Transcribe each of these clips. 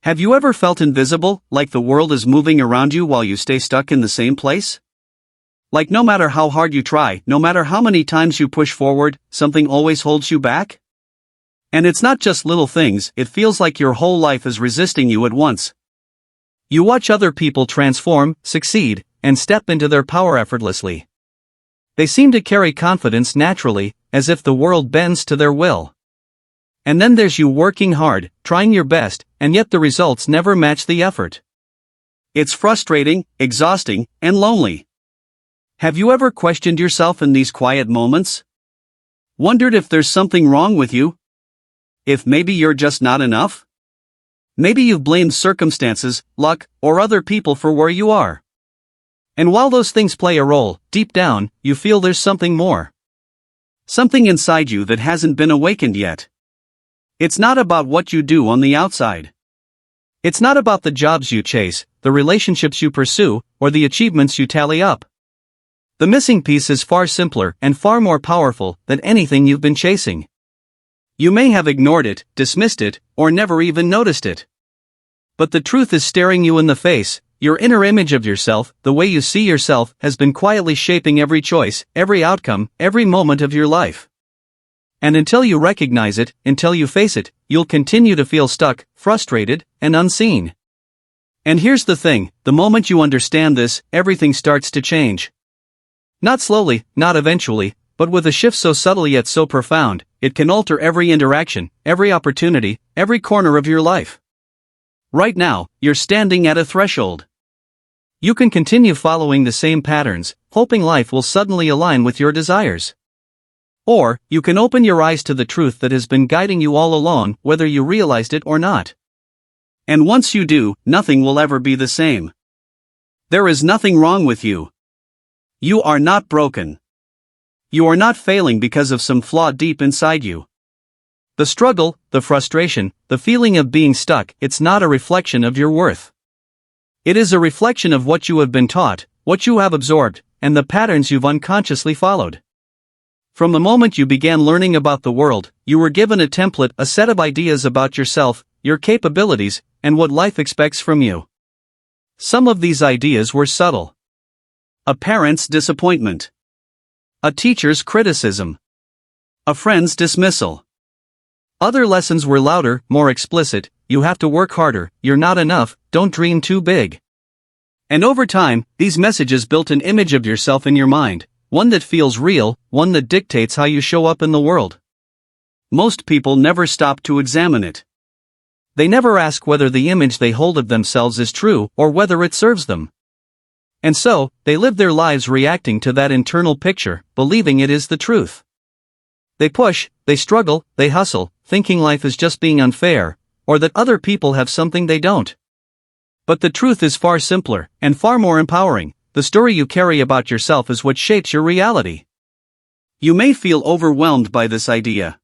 Have you ever felt invisible, like the world is moving around you while you stay stuck in the same place? Like no matter how hard you try, no matter how many times you push forward, something always holds you back? And it's not just little things, it feels like your whole life is resisting you at once. You watch other people transform, succeed, and step into their power effortlessly. They seem to carry confidence naturally, as if the world bends to their will. And then there's you working hard, trying your best, and yet the results never match the effort. It's frustrating, exhausting, and lonely. Have you ever questioned yourself in these quiet moments? Wondered if there's something wrong with you? If maybe you're just not enough? Maybe you've blamed circumstances, luck, or other people for where you are. And while those things play a role, deep down, you feel there's something more. Something inside you that hasn't been awakened yet. It's not about what you do on the outside. It's not about the jobs you chase, the relationships you pursue, or the achievements you tally up. The missing piece is far simpler and far more powerful than anything you've been chasing. You may have ignored it, dismissed it, or never even noticed it. But the truth is staring you in the face. Your inner image of yourself, the way you see yourself, has been quietly shaping every choice, every outcome, every moment of your life. And until you recognize it, until you face it, you'll continue to feel stuck, frustrated, and unseen. And here's the thing, the moment you understand this, everything starts to change. Not slowly, not eventually, but with a shift so subtle yet so profound, it can alter every interaction, every opportunity, every corner of your life. Right now, you're standing at a threshold. You can continue following the same patterns, hoping life will suddenly align with your desires. Or, you can open your eyes to the truth that has been guiding you all along, whether you realized it or not. And once you do, nothing will ever be the same. There is nothing wrong with you. You are not broken. You are not failing because of some flaw deep inside you. The struggle, the frustration, the feeling of being stuck, it's not a reflection of your worth. It is a reflection of what you have been taught, what you have absorbed, and the patterns you've unconsciously followed. From the moment you began learning about the world, you were given a template, a set of ideas about yourself, your capabilities, and what life expects from you. Some of these ideas were subtle. A parent's disappointment. A teacher's criticism. A friend's dismissal. Other lessons were louder, more explicit: you have to work harder, you're not enough, don't dream too big. And over time, these messages built an image of yourself in your mind, one that feels real, one that dictates how you show up in the world. Most people never stop to examine it. They never ask whether the image they hold of themselves is true or whether it serves them. And so, they live their lives reacting to that internal picture, believing it is the truth. They push, they struggle, they hustle, thinking life is just being unfair, or that other people have something they don't. But the truth is far simpler, and far more empowering. The story you carry about yourself is what shapes your reality. You may feel overwhelmed by this idea.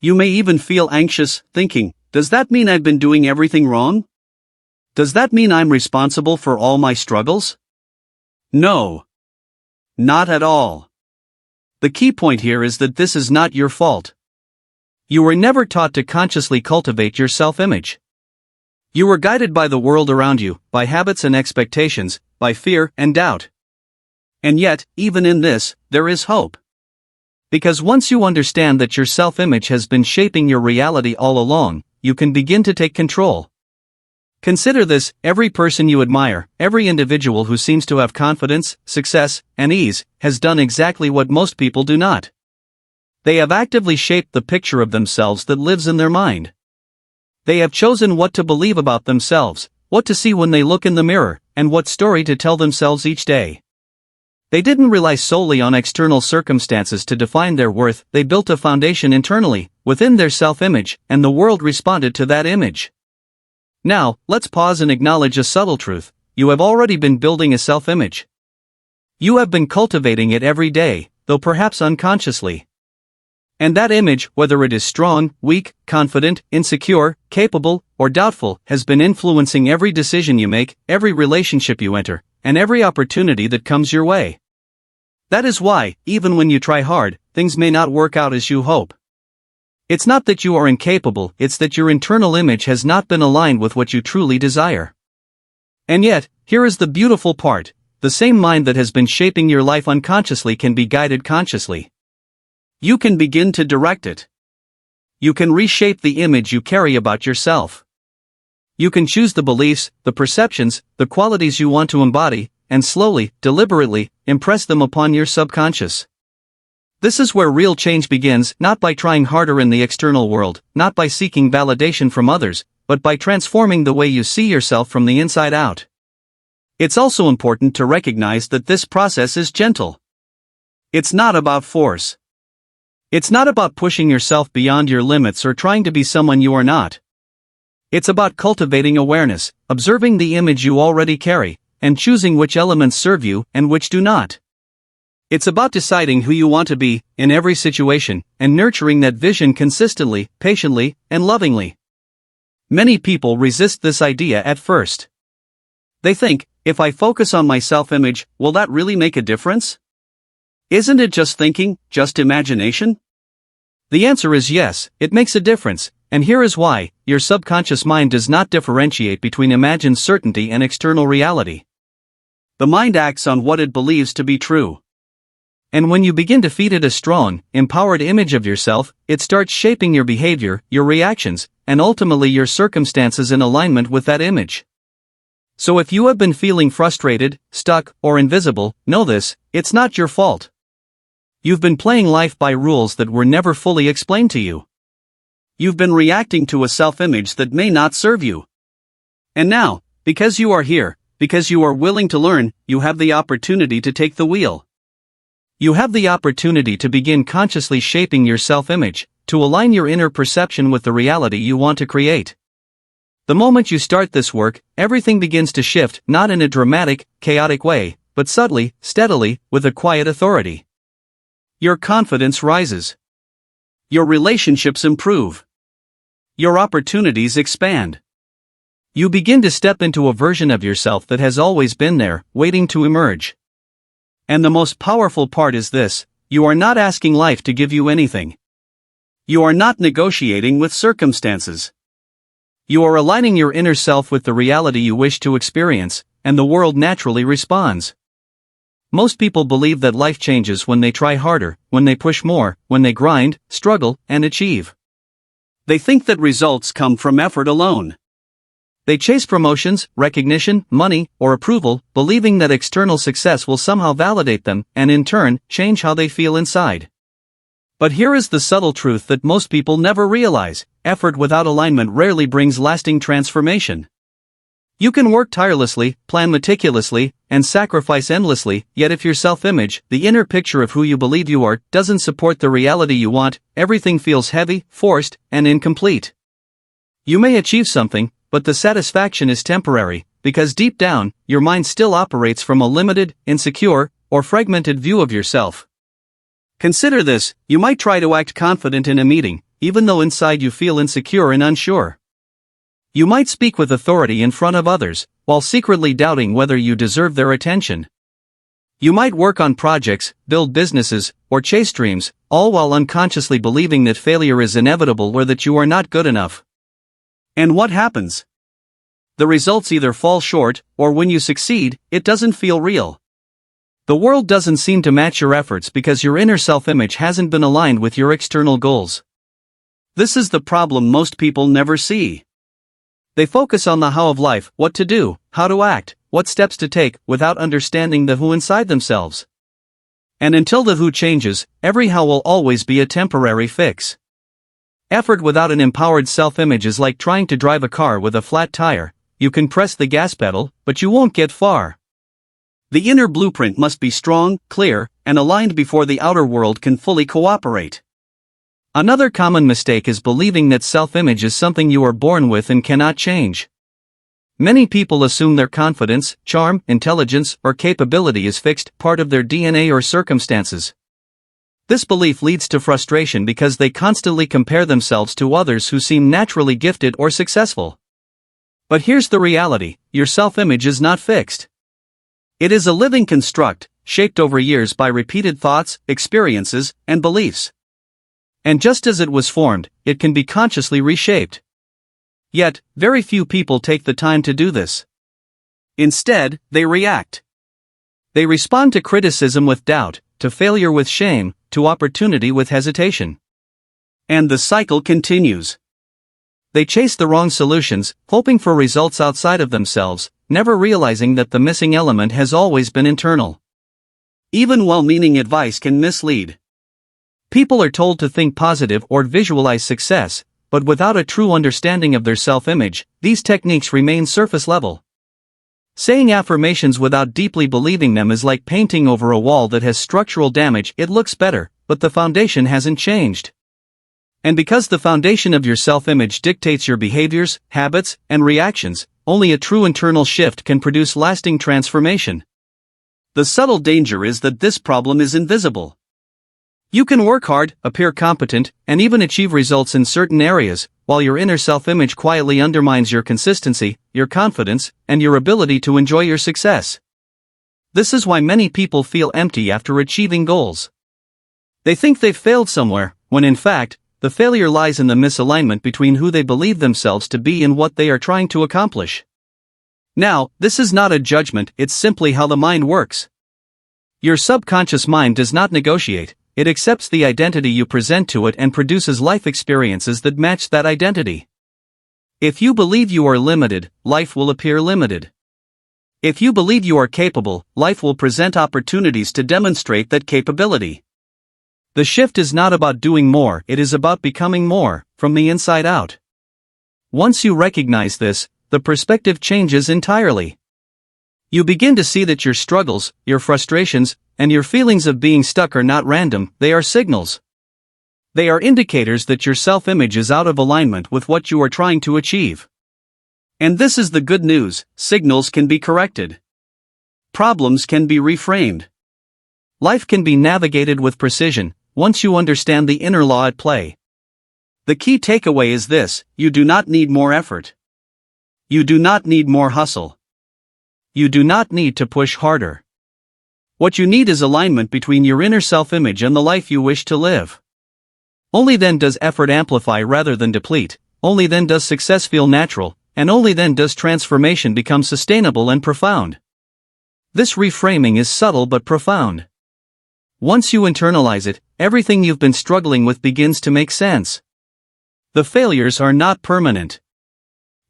You may even feel anxious, thinking, does that mean I've been doing everything wrong? Does that mean I'm responsible for all my struggles? No. Not at all. The key point here is that this is not your fault. You were never taught to consciously cultivate your self-image. You were guided by the world around you, by habits and expectations, by fear and doubt. And yet, even in this, there is hope. Because once you understand that your self-image has been shaping your reality all along, you can begin to take control. Consider this: every person you admire, every individual who seems to have confidence, success, and ease, has done exactly what most people do not. They have actively shaped the picture of themselves that lives in their mind. They have chosen what to believe about themselves, what to see when they look in the mirror, and what story to tell themselves each day. They didn't rely solely on external circumstances to define their worth. They built a foundation internally, within their self-image, and the world responded to that image. Now, let's pause and acknowledge a subtle truth: you have already been building a self-image. You have been cultivating it every day, though perhaps unconsciously. And that image, whether it is strong, weak, confident, insecure, capable, or doubtful, has been influencing every decision you make, every relationship you enter, and every opportunity that comes your way. That is why, even when you try hard, things may not work out as you hope. It's not that you are incapable, it's that your internal image has not been aligned with what you truly desire. And yet, here is the beautiful part: the same mind that has been shaping your life unconsciously can be guided consciously. You can begin to direct it. You can reshape the image you carry about yourself. You can choose the beliefs, the perceptions, the qualities you want to embody, and slowly, deliberately, impress them upon your subconscious. This is where real change begins, not by trying harder in the external world, not by seeking validation from others, but by transforming the way you see yourself from the inside out. It's also important to recognize that this process is gentle. It's not about force. It's not about pushing yourself beyond your limits or trying to be someone you are not. It's about cultivating awareness, observing the image you already carry, and choosing which elements serve you and which do not. It's about deciding who you want to be, in every situation, and nurturing that vision consistently, patiently, and lovingly. Many people resist this idea at first. They think, if I focus on my self-image, will that really make a difference? Isn't it just thinking, just imagination? The answer is yes, it makes a difference, and here is why: your subconscious mind does not differentiate between imagined certainty and external reality. The mind acts on what it believes to be true. And when you begin to feed it a strong, empowered image of yourself, it starts shaping your behavior, your reactions, and ultimately your circumstances in alignment with that image. So if you have been feeling frustrated, stuck, or invisible, know this: it's not your fault. You've been playing life by rules that were never fully explained to you. You've been reacting to a self-image that may not serve you. And now, because you are here, because you are willing to learn, you have the opportunity to take the wheel. You have the opportunity to begin consciously shaping your self-image, to align your inner perception with the reality you want to create. The moment you start this work, everything begins to shift, not in a dramatic, chaotic way, but subtly, steadily, with a quiet authority. Your confidence rises. Your relationships improve. Your opportunities expand. You begin to step into a version of yourself that has always been there, waiting to emerge. And the most powerful part is this: you are not asking life to give you anything. You are not negotiating with circumstances. You are aligning your inner self with the reality you wish to experience, and the world naturally responds. Most people believe that life changes when they try harder, when they push more, when they grind, struggle, and achieve. They think that results come from effort alone. They chase promotions, recognition, money, or approval, believing that external success will somehow validate them, and in turn, change how they feel inside. But here is the subtle truth that most people never realize: effort without alignment rarely brings lasting transformation. You can work tirelessly, plan meticulously, and sacrifice endlessly, yet if your self-image, the inner picture of who you believe you are, doesn't support the reality you want, everything feels heavy, forced, and incomplete. You may achieve something, but the satisfaction is temporary, because deep down, your mind still operates from a limited, insecure, or fragmented view of yourself. Consider this: you might try to act confident in a meeting, even though inside you feel insecure and unsure. You might speak with authority in front of others, while secretly doubting whether you deserve their attention. You might work on projects, build businesses, or chase dreams, all while unconsciously believing that failure is inevitable or that you are not good enough. And what happens? The results either fall short, or when you succeed, it doesn't feel real. The world doesn't seem to match your efforts because your inner self-image hasn't been aligned with your external goals. This is the problem most people never see. They focus on the how of life, what to do, how to act, what steps to take, without understanding the who inside themselves. And until the who changes, every how will always be a temporary fix. Effort without an empowered self-image is like trying to drive a car with a flat tire. You can press the gas pedal, but you won't get far. The inner blueprint must be strong, clear, and aligned before the outer world can fully cooperate. Another common mistake is believing that self-image is something you are born with and cannot change. Many people assume their confidence, charm, intelligence, or capability is fixed, part of their DNA or circumstances. This belief leads to frustration because they constantly compare themselves to others who seem naturally gifted or successful. But here's the reality: your self-image is not fixed. It is a living construct, shaped over years by repeated thoughts, experiences, and beliefs. And just as it was formed, it can be consciously reshaped. Yet, very few people take the time to do this. Instead, they react. They respond to criticism with doubt, to failure with shame, to opportunity with hesitation. And the cycle continues. They chase the wrong solutions, hoping for results outside of themselves, never realizing that the missing element has always been internal. Even well-meaning advice can mislead. People are told to think positive or visualize success, but without a true understanding of their self-image, these techniques remain surface level. Saying affirmations without deeply believing them is like painting over a wall that has structural damage. It looks better, but the foundation hasn't changed. And because the foundation of your self-image dictates your behaviors, habits, and reactions, only a true internal shift can produce lasting transformation. The subtle danger is that this problem is invisible. You can work hard, appear competent, and even achieve results in certain areas, while your inner self-image quietly undermines your consistency, your confidence, and your ability to enjoy your success. This is why many people feel empty after achieving goals. They think they've failed somewhere, when in fact, the failure lies in the misalignment between who they believe themselves to be and what they are trying to accomplish. Now, this is not a judgment, it's simply how the mind works. Your subconscious mind does not negotiate. It accepts the identity you present to it and produces life experiences that match that identity. If you believe you are limited, life will appear limited. If you believe you are capable, life will present opportunities to demonstrate that capability. The shift is not about doing more, it is about becoming more, from the inside out. Once you recognize this, the perspective changes entirely. You begin to see that your struggles, your frustrations, and your feelings of being stuck are not random, they are signals. They are indicators that your self-image is out of alignment with what you are trying to achieve. And this is the good news: signals can be corrected. Problems can be reframed. Life can be navigated with precision, once you understand the inner law at play. The key takeaway is this: you do not need more effort. You do not need more hustle. You do not need to push harder. What you need is alignment between your inner self-image and the life you wish to live. Only then does effort amplify rather than deplete, only then does success feel natural, and only then does transformation become sustainable and profound. This reframing is subtle but profound. Once you internalize it, everything you've been struggling with begins to make sense. The failures are not permanent.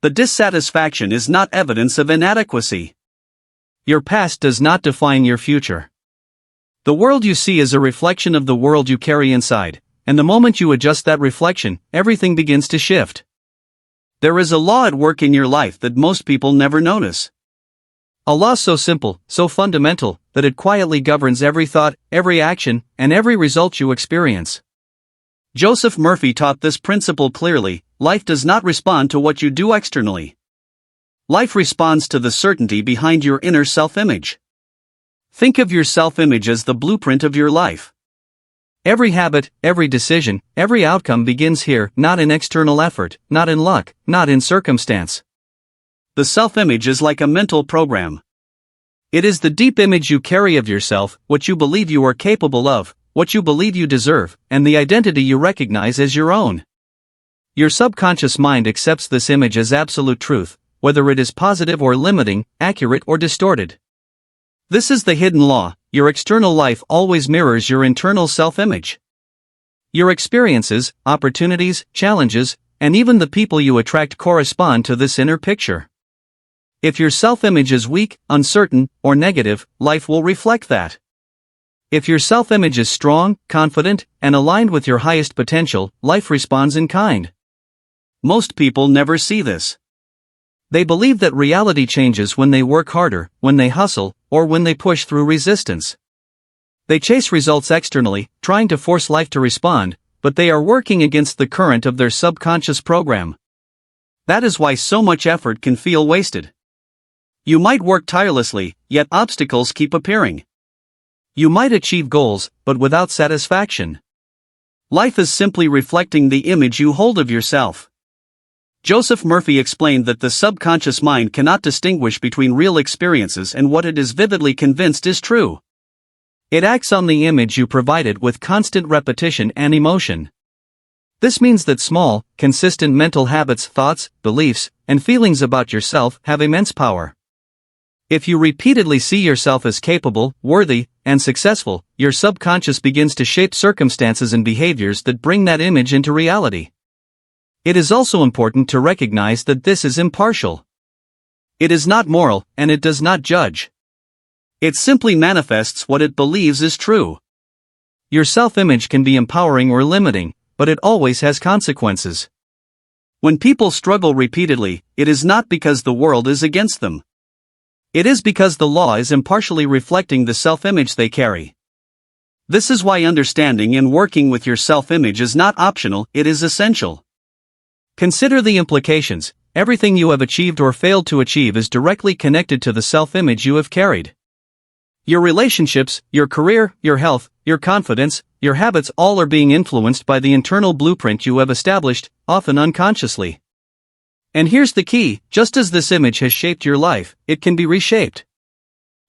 The dissatisfaction is not evidence of inadequacy. Your past does not define your future. The world you see is a reflection of the world you carry inside, and the moment you adjust that reflection, everything begins to shift. There is a law at work in your life that most people never notice. A law so simple, so fundamental, that it quietly governs every thought, every action, and every result you experience. Joseph Murphy taught this principle clearly: life does not respond to what you do externally. Life responds to the certainty behind your inner self-image. Think of your self-image as the blueprint of your life. Every habit, every decision, every outcome begins here, not in external effort, not in luck, not in circumstance. The self-image is like a mental program. It is the deep image you carry of yourself, what you believe you are capable of, what you believe you deserve, and the identity you recognize as your own. Your subconscious mind accepts this image as absolute truth, whether it is positive or limiting, accurate or distorted. This is the hidden law: your external life always mirrors your internal self-image. Your experiences, opportunities, challenges, and even the people you attract correspond to this inner picture. If your self-image is weak, uncertain, or negative, life will reflect that. If your self-image is strong, confident, and aligned with your highest potential, life responds in kind. Most people never see this. They believe that reality changes when they work harder, when they hustle, or when they push through resistance. They chase results externally, trying to force life to respond, but they are working against the current of their subconscious program. That is why so much effort can feel wasted. You might work tirelessly, yet obstacles keep appearing. You might achieve goals, but without satisfaction. Life is simply reflecting the image you hold of yourself. Joseph Murphy explained that the subconscious mind cannot distinguish between real experiences and what it is vividly convinced is true. It acts on the image you provide it with constant repetition and emotion. This means that small, consistent mental habits, thoughts, beliefs, and feelings about yourself have immense power. If you repeatedly see yourself as capable, worthy, and successful, your subconscious begins to shape circumstances and behaviors that bring that image into reality. It is also important to recognize that this is impartial. It is not moral, and it does not judge. It simply manifests what it believes is true. Your self-image can be empowering or limiting, but it always has consequences. When people struggle repeatedly, it is not because the world is against them. It is because the law is impartially reflecting the self-image they carry. This is why understanding and working with your self-image is not optional, it is essential. Consider the implications. Everything you have achieved or failed to achieve is directly connected to the self-image you have carried. Your relationships, your career, your health, your confidence, your habits all are being influenced by the internal blueprint you have established, often unconsciously. And here's the key, just as this image has shaped your life, it can be reshaped.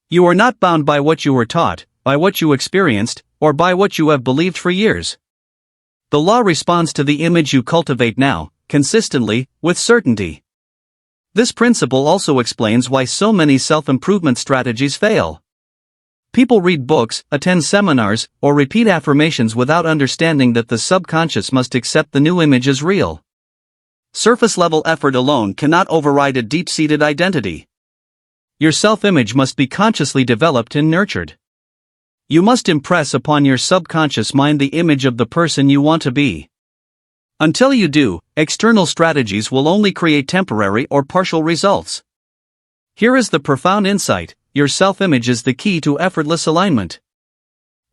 You are not bound by what you were taught, by what you experienced, or by what you have believed for years. The law responds to the image you cultivate now, consistently, with certainty. This principle also explains why so many self-improvement strategies fail. People read books, attend seminars, or repeat affirmations without understanding that the subconscious must accept the new image as real. Surface-level effort alone cannot override a deep-seated identity. Your self-image must be consciously developed and nurtured. You must impress upon your subconscious mind the image of the person you want to be. Until you do, external strategies will only create temporary or partial results. Here is the profound insight: your self-image is the key to effortless alignment.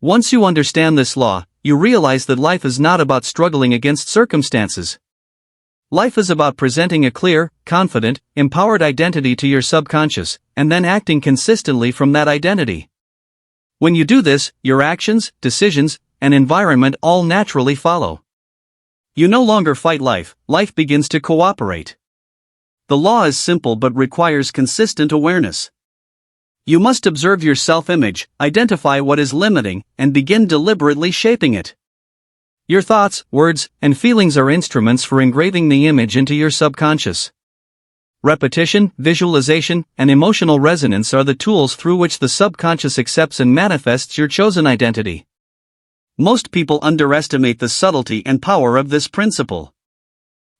Once you understand this law, you realize that life is not about struggling against circumstances. Life is about presenting a clear, confident, empowered identity to your subconscious, and then acting consistently from that identity. When you do this, your actions, decisions, and environment all naturally follow. You no longer fight life, life begins to cooperate. The law is simple but requires consistent awareness. You must observe your self-image, identify what is limiting, and begin deliberately shaping it. Your thoughts, words, and feelings are instruments for engraving the image into your subconscious. Repetition, visualization, and emotional resonance are the tools through which the subconscious accepts and manifests your chosen identity. Most people underestimate the subtlety and power of this principle.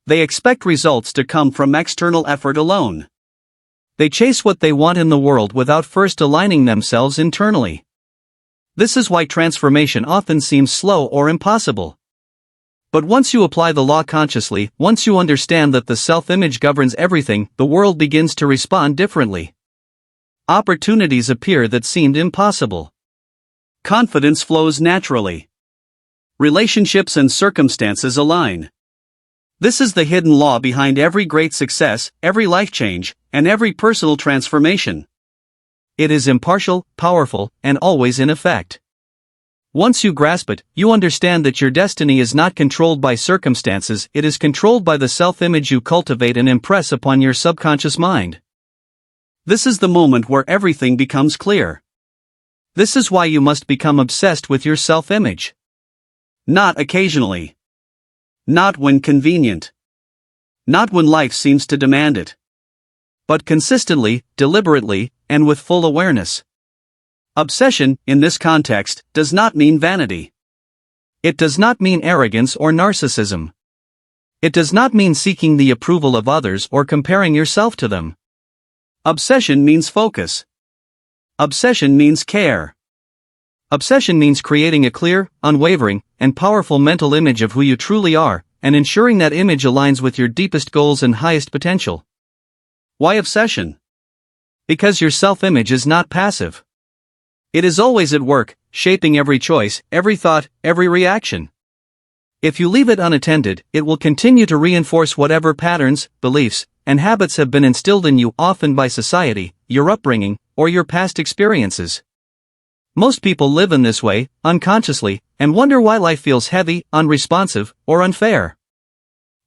They expect results to come from external effort alone. They chase what they want in the world without first aligning themselves internally. This is why transformation often seems slow or impossible. But once you apply the law consciously, once you understand that the self-image governs everything, the world begins to respond differently. Opportunities appear that seemed impossible. Confidence flows naturally. Relationships and circumstances align. This is the hidden law behind every great success, every life change, and every personal transformation. It is impartial, powerful, and always in effect. Once you grasp it, you understand that your destiny is not controlled by circumstances, it is controlled by the self-image you cultivate and impress upon your subconscious mind. This is the moment where everything becomes clear. This is why you must become obsessed with your self-image. Not occasionally. Not when convenient. Not when life seems to demand it. But consistently, deliberately, and with full awareness. Obsession, in this context, does not mean vanity. It does not mean arrogance or narcissism. It does not mean seeking the approval of others or comparing yourself to them. Obsession means focus. Obsession means care. Obsession means creating a clear, unwavering, and powerful mental image of who you truly are, and ensuring that image aligns with your deepest goals and highest potential. Why obsession? Because your self-image is not passive. It is always at work, shaping every choice, every thought, every reaction. If you leave it unattended, it will continue to reinforce whatever patterns, beliefs, and habits have been instilled in you, often by society, your upbringing, or your past experiences. Most people live in this way, unconsciously, and wonder why life feels heavy, unresponsive, or unfair.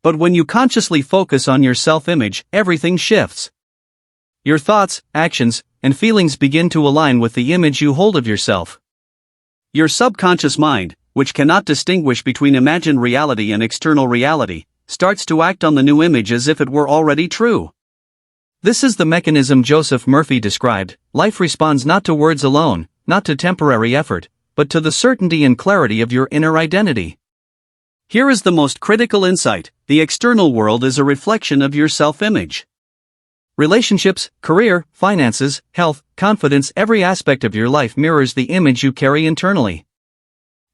But when you consciously focus on your self-image, everything shifts. Your thoughts, actions, and feelings begin to align with the image you hold of yourself. Your subconscious mind, which cannot distinguish between imagined reality and external reality, starts to act on the new image as if it were already true. This is the mechanism Joseph Murphy described. Life responds not to words alone, not to temporary effort, but to the certainty and clarity of your inner identity. Here is the most critical insight: the external world is a reflection of your self-image. Relationships, career, finances, health, confidence, every aspect of your life mirrors the image you carry internally.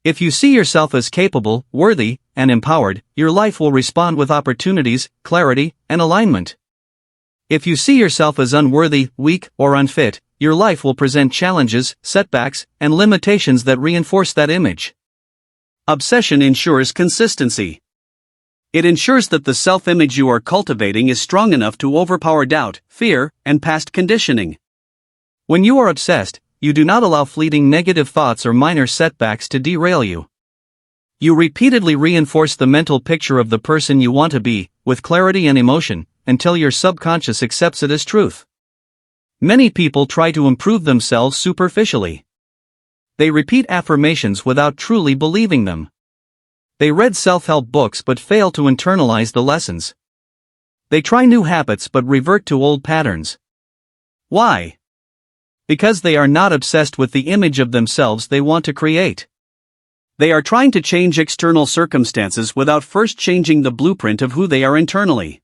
If you see yourself as capable, worthy, and empowered, your life will respond with opportunities, clarity, and alignment. If you see yourself as unworthy, weak, or unfit, your life will present challenges, setbacks, and limitations that reinforce that image. Obsession ensures consistency. It ensures that the self-image you are cultivating is strong enough to overpower doubt, fear, and past conditioning. When you are obsessed, you do not allow fleeting negative thoughts or minor setbacks to derail you. You repeatedly reinforce the mental picture of the person you want to be, with clarity and emotion, until your subconscious accepts it as truth. Many people try to improve themselves superficially. They repeat affirmations without truly believing them. They read self-help books but fail to internalize the lessons. They try new habits but revert to old patterns. Why? Because they are not obsessed with the image of themselves they want to create. They are trying to change external circumstances without first changing the blueprint of who they are internally.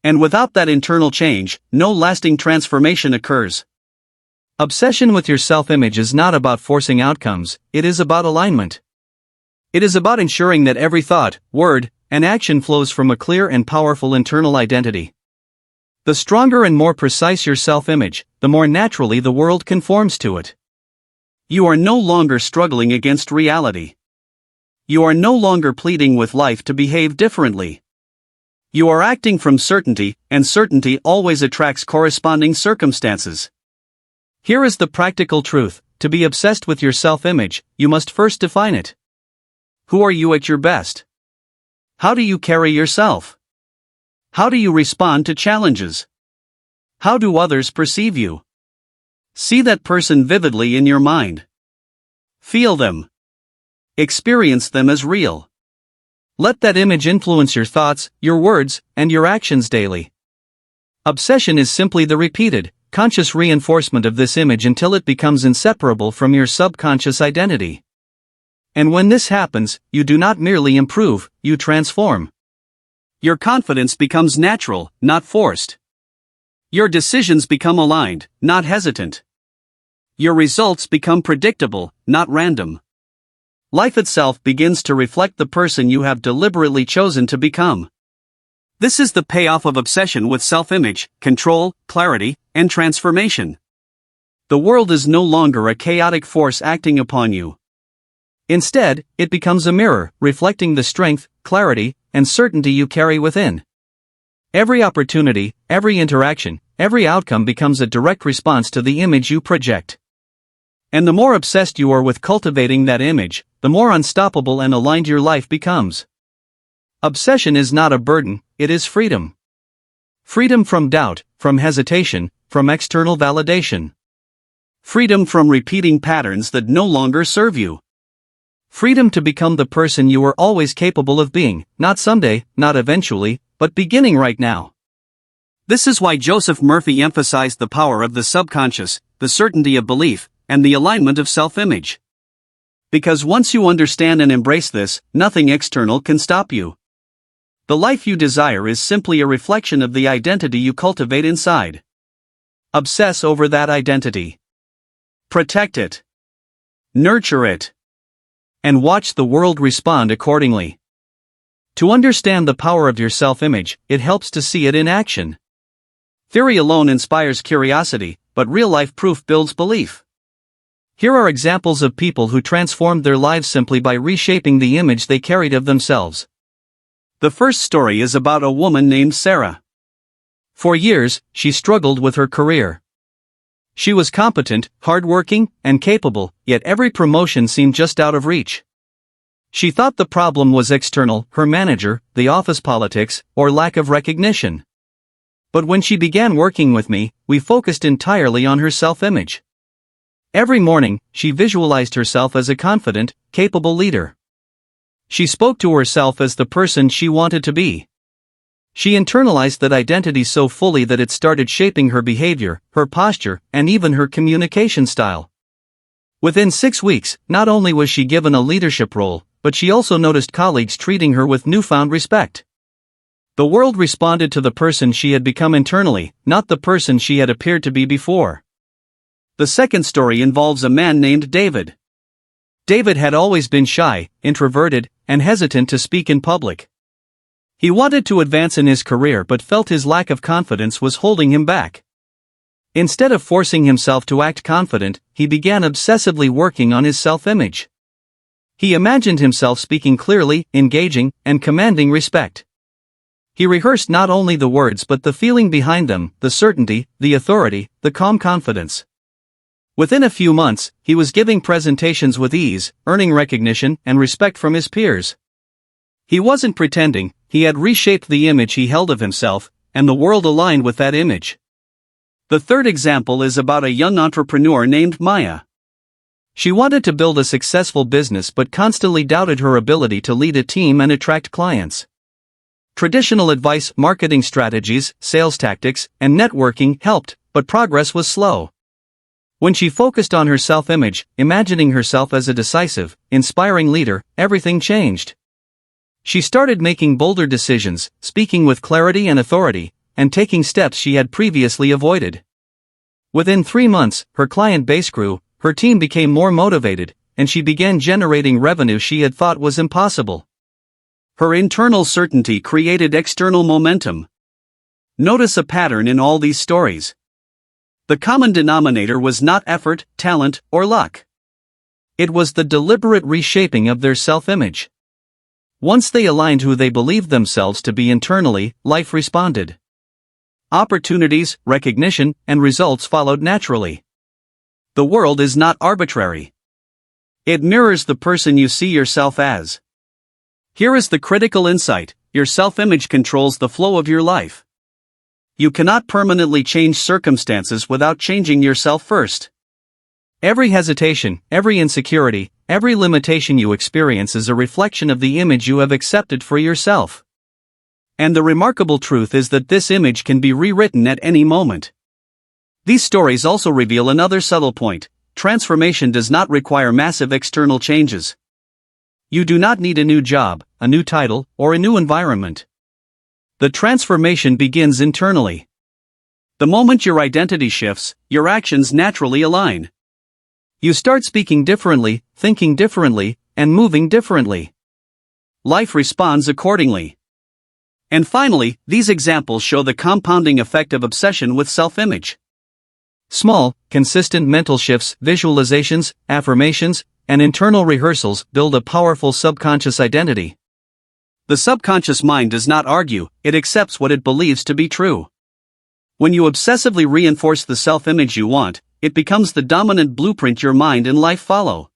And without that internal change, no lasting transformation occurs. Obsession with your self-image is not about forcing outcomes, it is about alignment. It is about ensuring that every thought, word, and action flows from a clear and powerful internal identity. The stronger and more precise your self-image, the more naturally the world conforms to it. You are no longer struggling against reality. You are no longer pleading with life to behave differently. You are acting from certainty, and certainty always attracts corresponding circumstances. Here is the practical truth: to be obsessed with your self-image, you must first define it. Who are you at your best? How do you carry yourself? How do you respond to challenges? How do others perceive you? See that person vividly in your mind. Feel them. Experience them as real. Let that image influence your thoughts, your words, and your actions daily. Obsession is simply the repeated, conscious reinforcement of this image until it becomes inseparable from your subconscious identity. And when this happens, you do not merely improve, you transform. Your confidence becomes natural, not forced. Your decisions become aligned, not hesitant. Your results become predictable, not random. Life itself begins to reflect the person you have deliberately chosen to become. This is the payoff of obsession with self-image, control, clarity, and transformation. The world is no longer a chaotic force acting upon you. Instead, it becomes a mirror, reflecting the strength, clarity, and certainty you carry within. Every opportunity, every interaction, every outcome becomes a direct response to the image you project. And the more obsessed you are with cultivating that image, the more unstoppable and aligned your life becomes. Obsession is not a burden, it is freedom. Freedom from doubt, from hesitation, from external validation. Freedom from repeating patterns that no longer serve you. Freedom to become the person you are always capable of being, not someday, not eventually, but beginning right now. This is why Joseph Murphy emphasized the power of the subconscious, the certainty of belief, and the alignment of self-image. Because once you understand and embrace this, nothing external can stop you. The life you desire is simply a reflection of the identity you cultivate inside. Obsess over that identity. Protect it. Nurture it. And watch the world respond accordingly. To understand the power of your self-image, it helps to see it in action. Theory alone inspires curiosity, but real-life proof builds belief. Here are examples of people who transformed their lives simply by reshaping the image they carried of themselves. The first story is about a woman named Sarah. For years, she struggled with her career. She was competent, hardworking, and capable, yet every promotion seemed just out of reach. She thought the problem was external, her manager, the office politics, or lack of recognition. But when she began working with me, we focused entirely on her self-image. Every morning, she visualized herself as a confident, capable leader. She spoke to herself as the person she wanted to be. She internalized that identity so fully that it started shaping her behavior, her posture, and even her communication style. Within 6 weeks, not only was she given a leadership role, but she also noticed colleagues treating her with newfound respect. The world responded to the person she had become internally, not the person she had appeared to be before. The second story involves a man named David. David had always been shy, introverted, and hesitant to speak in public. He wanted to advance in his career but felt his lack of confidence was holding him back. Instead of forcing himself to act confident, he began obsessively working on his self-image. He imagined himself speaking clearly, engaging, and commanding respect. He rehearsed not only the words but the feeling behind them, the certainty, the authority, the calm confidence. Within a few months, he was giving presentations with ease, earning recognition and respect from his peers. He wasn't pretending, he had reshaped the image he held of himself, and the world aligned with that image. The third example is about a young entrepreneur named Maya. She wanted to build a successful business but constantly doubted her ability to lead a team and attract clients. Traditional advice, marketing strategies, sales tactics, and networking helped, but progress was slow. When she focused on her self-image, imagining herself as a decisive, inspiring leader, everything changed. She started making bolder decisions, speaking with clarity and authority, and taking steps she had previously avoided. Within 3 months, her client base grew, her team became more motivated, and she began generating revenue she had thought was impossible. Her internal certainty created external momentum. Notice a pattern in all these stories. The common denominator was not effort, talent, or luck. It was the deliberate reshaping of their self-image. Once they aligned who they believed themselves to be internally, life responded. Opportunities, recognition, and results followed naturally. The world is not arbitrary. It mirrors the person you see yourself as. Here is the critical insight: your self-image controls the flow of your life. You cannot permanently change circumstances without changing yourself first. Every hesitation, every insecurity, every limitation you experience is a reflection of the image you have accepted for yourself. And the remarkable truth is that this image can be rewritten at any moment. These stories also reveal another subtle point: transformation does not require massive external changes. You do not need a new job, a new title, or a new environment. The transformation begins internally. The moment your identity shifts, your actions naturally align. You start speaking differently, thinking differently, and moving differently. Life responds accordingly. And finally, these examples show the compounding effect of obsession with self-image. Small, consistent mental shifts, visualizations, affirmations, and internal rehearsals build a powerful subconscious identity. The subconscious mind does not argue, it accepts what it believes to be true. When you obsessively reinforce the self-image you want, it becomes the dominant blueprint your mind and life follow.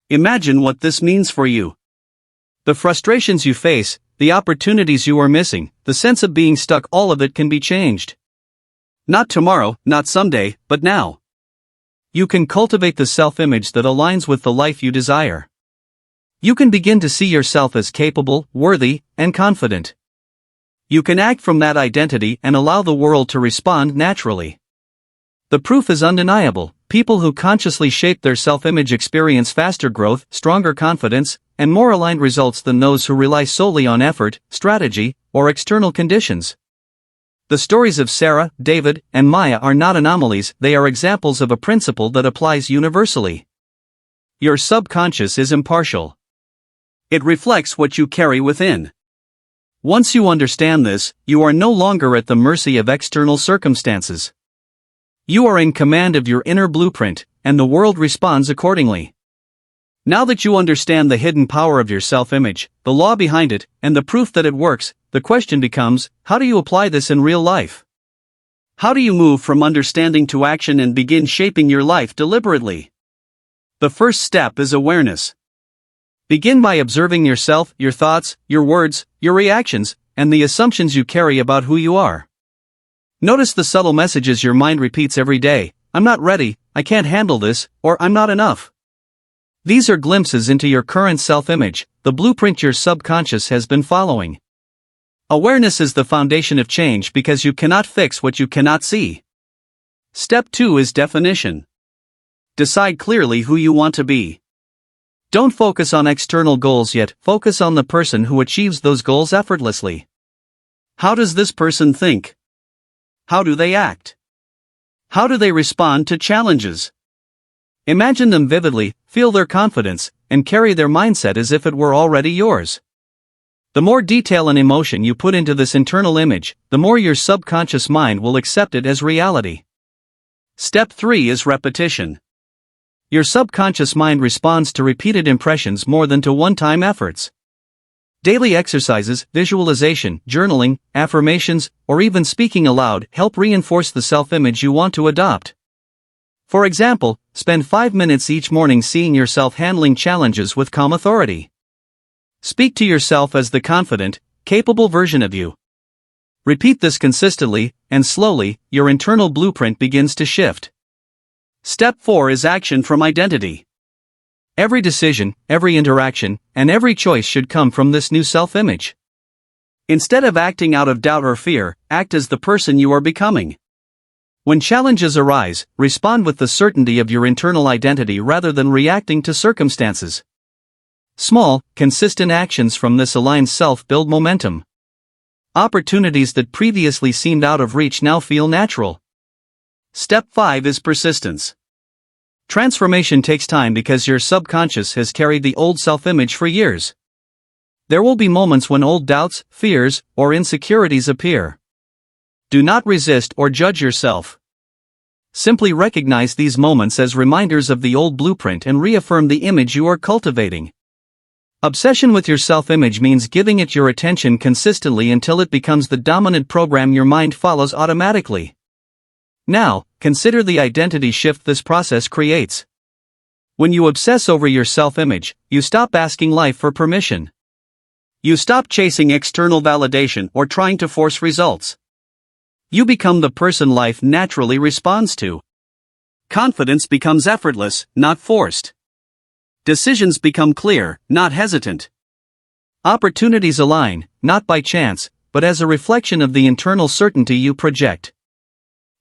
Imagine what this means for you. The frustrations you face, the opportunities you are missing, the sense of being stuck, all of it can be changed. Not tomorrow, not someday, but now. You can cultivate the self-image that aligns with the life you desire. You can begin to see yourself as capable, worthy, and confident. You can act from that identity and allow the world to respond naturally. The proof is undeniable: people who consciously shape their self-image experience faster growth, stronger confidence, and more aligned results than those who rely solely on effort, strategy, or external conditions. The stories of Sarah, David, and Maya are not anomalies, they are examples of a principle that applies universally. Your subconscious is impartial. It reflects what you carry within. Once you understand this, you are no longer at the mercy of external circumstances. You are in command of your inner blueprint, and the world responds accordingly. Now that you understand the hidden power of your self-image, the law behind it, and the proof that it works, the question becomes, how do you apply this in real life? How do you move from understanding to action and begin shaping your life deliberately? The first step is awareness. Begin by observing yourself, your thoughts, your words, your reactions, and the assumptions you carry about who you are. Notice the subtle messages your mind repeats every day: I'm not ready, I can't handle this, or I'm not enough. These are glimpses into your current self-image, the blueprint your subconscious has been following. Awareness is the foundation of change because you cannot fix what you cannot see. Step 2 is definition. Decide clearly who you want to be. Don't focus on external goals yet, focus on the person who achieves those goals effortlessly. How does this person think? How do they act? How do they respond to challenges? Imagine them vividly, feel their confidence, and carry their mindset as if it were already yours. The more detail and emotion you put into this internal image, the more your subconscious mind will accept it as reality. Step 3 is repetition. Your subconscious mind responds to repeated impressions more than to one-time efforts. Daily exercises, visualization, journaling, affirmations, or even speaking aloud help reinforce the self-image you want to adopt. For example, spend 5 minutes each morning seeing yourself handling challenges with calm authority. Speak to yourself as the confident, capable version of you. Repeat this consistently, and slowly, your internal blueprint begins to shift. Step 4 is action from identity. Every decision, every interaction, and every choice should come from this new self-image. Instead of acting out of doubt or fear, act as the person you are becoming. When challenges arise, respond with the certainty of your internal identity rather than reacting to circumstances. Small, consistent actions from this aligned self build momentum. Opportunities that previously seemed out of reach now feel natural. Step 5 is persistence. Transformation takes time because your subconscious has carried the old self-image for years. There will be moments when old doubts, fears, or insecurities appear. Do not resist or judge yourself. Simply recognize these moments as reminders of the old blueprint and reaffirm the image you are cultivating. Obsession with your self-image means giving it your attention consistently until it becomes the dominant program your mind follows automatically. Now, consider the identity shift this process creates. When you obsess over your self-image, you stop asking life for permission. You stop chasing external validation or trying to force results. You become the person life naturally responds to. Confidence becomes effortless, not forced. Decisions become clear, not hesitant. Opportunities align, not by chance, but as a reflection of the internal certainty you project.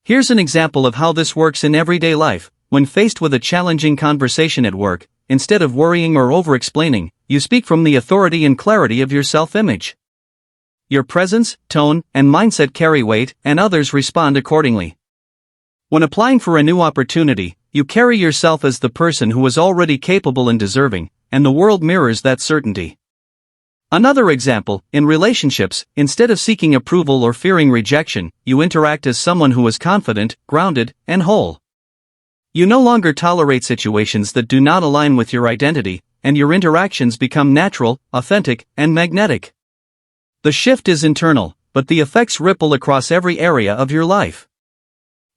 Here's an example of how this works in everyday life. When faced with a challenging conversation at work, instead of worrying or over-explaining, you speak from the authority and clarity of your self-image. Your presence, tone, and mindset carry weight, and others respond accordingly. When applying for a new opportunity, you carry yourself as the person who is already capable and deserving, and the world mirrors that certainty. Another example, in relationships, instead of seeking approval or fearing rejection, you interact as someone who is confident, grounded, and whole. You no longer tolerate situations that do not align with your identity, and your interactions become natural, authentic, and magnetic. The shift is internal, but the effects ripple across every area of your life.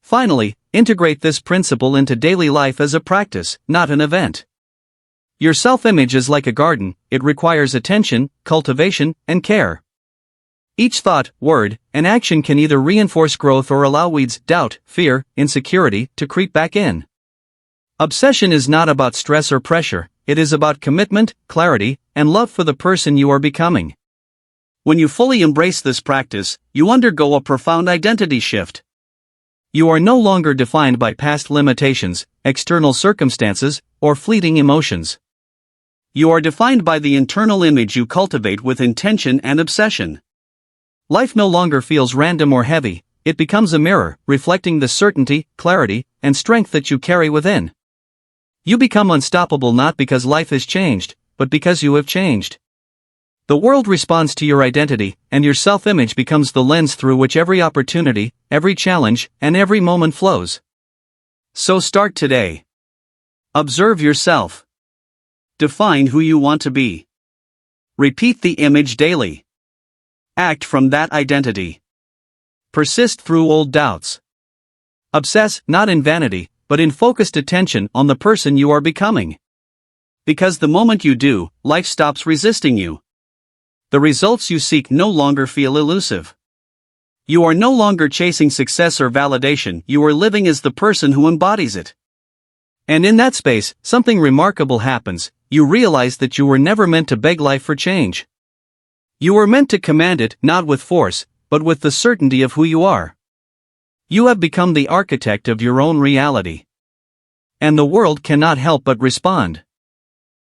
Finally, integrate this principle into daily life as a practice, not an event. Your self-image is like a garden, it requires attention, cultivation, and care. Each thought, word, and action can either reinforce growth or allow weeds, doubt, fear, insecurity, to creep back in. Obsession is not about stress or pressure, it is about commitment, clarity, and love for the person you are becoming. When you fully embrace this practice, you undergo a profound identity shift. You are no longer defined by past limitations, external circumstances, or fleeting emotions. You are defined by the internal image you cultivate with intention and obsession. Life no longer feels random or heavy, it becomes a mirror, reflecting the certainty, clarity, and strength that you carry within. You become unstoppable not because life has changed, but because you have changed. The world responds to your identity, and your self-image becomes the lens through which every opportunity, every challenge, and every moment flows. So start today. Observe yourself. Define who you want to be. Repeat the image daily. Act from that identity. Persist through old doubts. Obsess, not in vanity, but in focused attention on the person you are becoming. Because the moment you do, life stops resisting you. The results you seek no longer feel elusive. You are no longer chasing success or validation, you are living as the person who embodies it. And in that space, something remarkable happens. You realize that you were never meant to beg life for change. You were meant to command it, not with force, but with the certainty of who you are. You have become the architect of your own reality. And the world cannot help but respond.